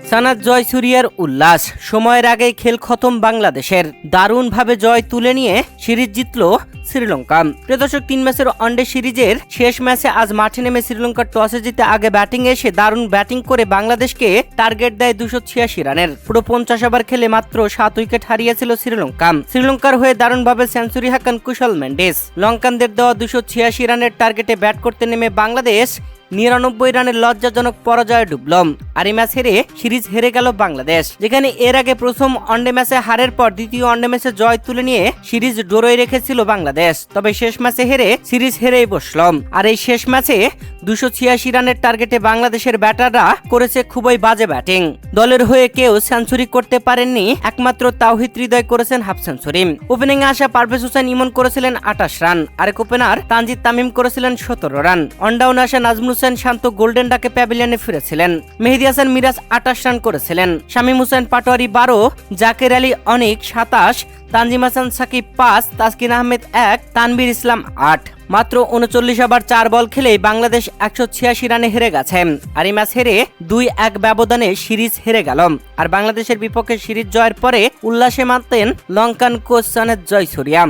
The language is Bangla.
সানাত জয়সুরিয়ার উল্লাস, সময়ের আগে খেল খতম বাংলাদেশের, দারুণভাবে জয় তুলে নিয়ে সিরিজ জিতল শ্রীলঙ্কা। প্রিয় দর্শক, 3 ম্যাচের ওয়ানডে সিরিজের শেষ ম্যাচে আজ মাঠে নেমে শ্রীলঙ্কা টসে জিতে আগে ব্যাটিং এসে দারুণ ব্যাটিং করে বাংলাদেশকে টার্গেট দেয় 286 রানের। পুরো 50 ওভার খেলে মাত্র 7 উইকেট হারিয়েছিল শ্রীলঙ্কা। শ্রীলঙ্কার হয়ে দারুণভাবে সেঞ্চুরি হাঁকান কুশল মেন্ডিস। লঙ্কানদের দেওয়া 286 রানের টার্গেটে ব্যাট করতে নেমে বাংলাদেশ 99 রানের লজ্জাজনক পরাজয়ে ডুবল। আর এই ম্যাচ হেরে সিরিজ হেরে গেল বাংলাদেশ, যেখানে এর আগে প্রথম ওয়ানডে ম্যাচে হারের পর দ্বিতীয় ওয়ানডে ম্যাচে জয় তুলে নিয়ে সিরিজ ড্রয়ে রেখেছিল বাংলাদেশ। তবে শেষ ম্যাচে হেরে সিরিজ হেরেই বসল। আর এই শেষ ম্যাচে 286 রানের টার্গেটে বাংলাদেশের ব্যাটাররা করেছে খুবই বাজে ব্যাটিং। দলের হয়ে কেউ সেঞ্চুরি করতে পারেননি, একমাত্র তাওহিদ হৃদয় করেছেন হাফ সেঞ্চুরি। ওপেনিং এ আসা পারভেজ হোসেন ইমন করেছিলেন 28 রান, আরেক ওপেনার তানজিদ তামিম করেছিলেন 17 রান। অনডাউনে আসা নাজমুল হোসেন শান্ত গোল্ডেন ডাকে প্যাভিলিয়নে ফিরেছিলেন। মেহেদী হাসান মিরাজ 28 রান করেছিলেন। শামীম হোসেন পাটোয়ারি 12, জাকের আলী অনিক 27, তানজিম হাসান সাকিব 5, তাসকিন আহমেদ 1, তানভীর ইসলাম 8। মাত্র 39 ওভার 4 বল খেলেই বাংলাদেশ 186 রানে হেরে গেছে। আর এই ম্যাচ হেরে 2-1 ব্যবধানে সিরিজ হেরে গেল। আর বাংলাদেশের বিপক্ষে সিরিজ জয়ের পরে উল্লাসে মাতলেন লঙ্কান কোচ সানাত জয়সুরিয়া।